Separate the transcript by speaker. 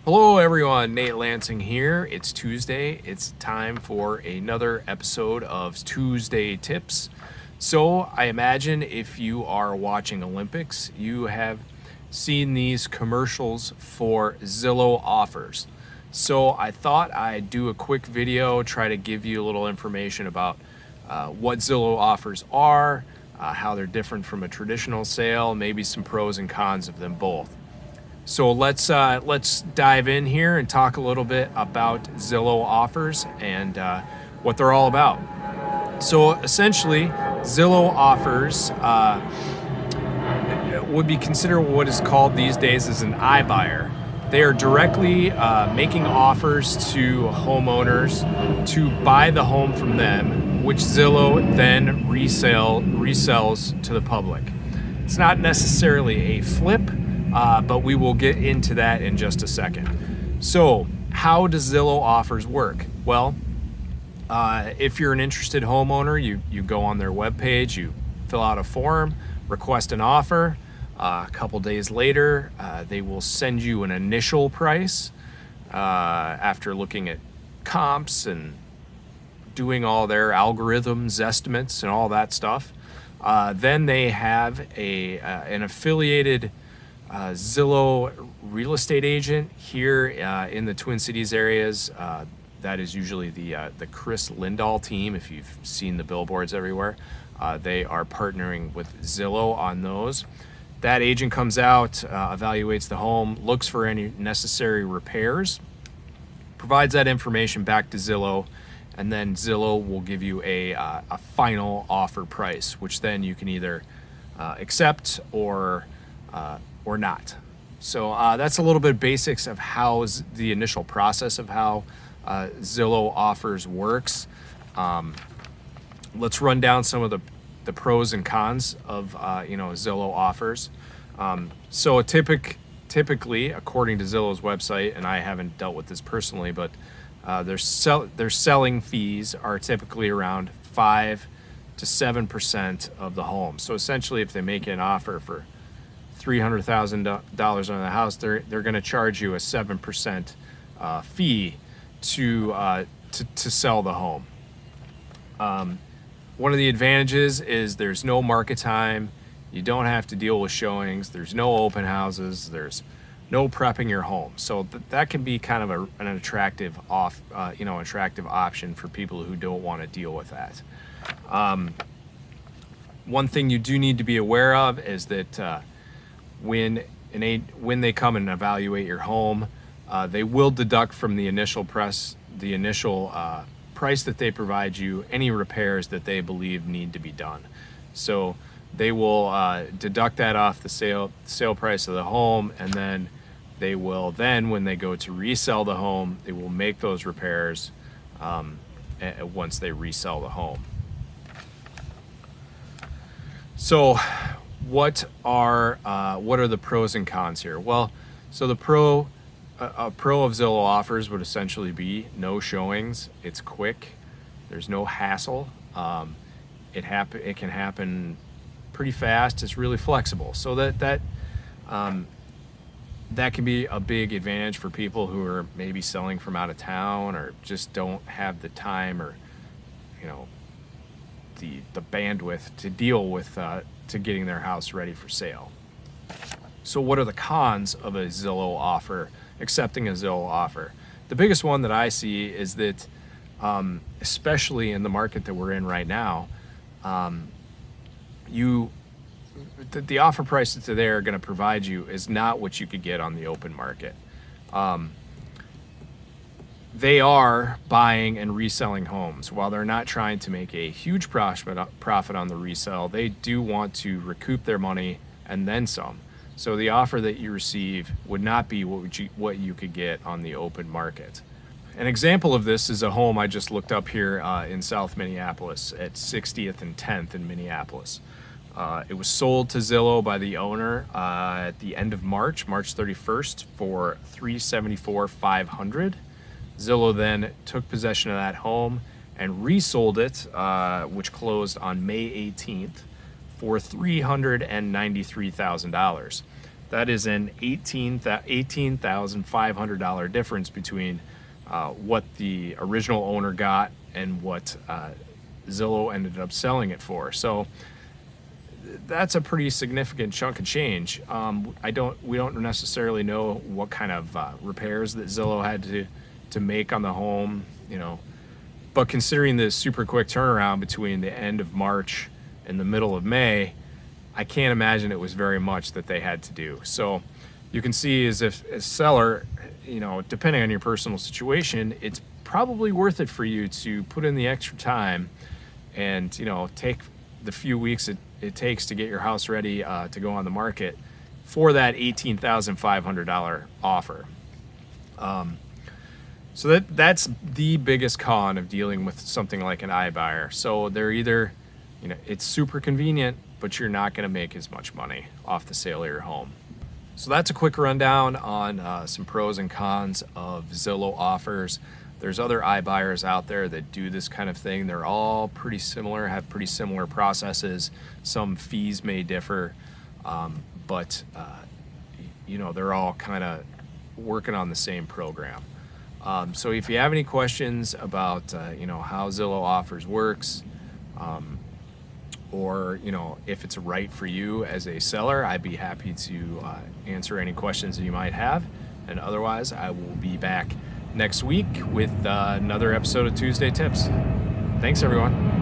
Speaker 1: Hello everyone, Nate Lansing here. It's Tuesday. It's time for another episode of Tuesday Tips. So I imagine if you are watching Olympics, you have seen these commercials for Zillow Offers. So I thought I'd do a quick video, try to give you a little information about what Zillow Offers are, how they're different from a traditional sale, maybe some pros and cons of them both. So let's dive in here and talk a little bit about Zillow Offers and what they're all about. So essentially, Zillow Offers would be considered what is called these days as an iBuyer. They are directly making offers to homeowners to buy the home from them, which Zillow then resells to the public. It's not necessarily a flip, but we will get into that in just a second. So how does Zillow Offers work? Well, if you're an interested homeowner, you go on their webpage, you fill out a form, request an offer. A couple days later, they will send you an initial price after looking at comps and doing all their algorithms, estimates, and all that stuff. Then they have an affiliated Zillow real estate agent here in the Twin Cities areas. That is usually the Chris Lindahl team. If you've seen the billboards everywhere, they are partnering with Zillow on those. That agent comes out, evaluates the home, looks for any necessary repairs, provides that information back to Zillow, and then Zillow will give you a final offer price, which then you can either accept or not. So that's a little bit of basics of how the initial process of how Zillow Offers works. Let's run down some of the pros and cons of Zillow Offers. So typically, according to Zillow's website, and I haven't dealt with this personally, but their selling fees are typically around 5 to 7% of the home. So essentially, if they make an offer for $300,000 on the house, they're going to charge you a 7% fee to sell the home. One of the advantages is there's no market time. You don't have to deal with showings. There's no open houses. There's no prepping your home. So that can be kind of an attractive option for people who don't want to deal with that. One thing you do need to be aware of is that when they come and evaluate your home, they will deduct from the initial price that they provide you any repairs that they believe need to be done. So they will deduct that off the sale price of the home, and then when they go to resell the home, they will make those repairs once they resell the home. So what are the pros and cons here? Well, so a pro of Zillow Offers would essentially be no showings. It's quick. There's no hassle. It can happen pretty fast. It's really flexible. So that can be a big advantage for people who are maybe selling from out of town or just don't have the time or the bandwidth to deal with to getting their house ready for sale. So what are the cons of a Zillow offer, accepting a Zillow offer? The biggest one that I see is that, especially in the market that we're in right now, the offer price that they're going to provide you is not what you could get on the open market. They are buying and reselling homes. While they're not trying to make a huge profit on the resale, they do want to recoup their money and then some. So the offer that you receive would not be what you could get on the open market. An example of this is a home I just looked up here in South Minneapolis at 60th and 10th in Minneapolis. It was sold to Zillow by the owner at the end of March 31st for $374,500. Zillow then took possession of that home and resold it, which closed on May 18th, for $393,000. That is an $18,500 difference between what the original owner got and what Zillow ended up selling it for. So that's a pretty significant chunk of change. We don't necessarily know what kind of repairs that Zillow had to make on the home, but considering the super quick turnaround between the end of March and the middle of May, I can't imagine it was very much that they had to do. So you can see as seller, depending on your personal situation, it's probably worth it for you to put in the extra time and, take the few weeks it takes to get your house ready to go on the market for that $18,500 offer. So that's the biggest con of dealing with something like an iBuyer. So they're either, it's super convenient, but you're not going to make as much money off the sale of your home. So that's a quick rundown on some pros and cons of Zillow Offers. There's other iBuyers out there that do this kind of thing. They're all pretty similar, have pretty similar processes. Some fees may differ, but they're all kind of working on the same program. So if you have any questions about how Zillow Offers works, or if it's right for you as a seller, I'd be happy to answer any questions that you might have. And otherwise, I will be back next week with another episode of Tuesday Tips. Thanks, everyone.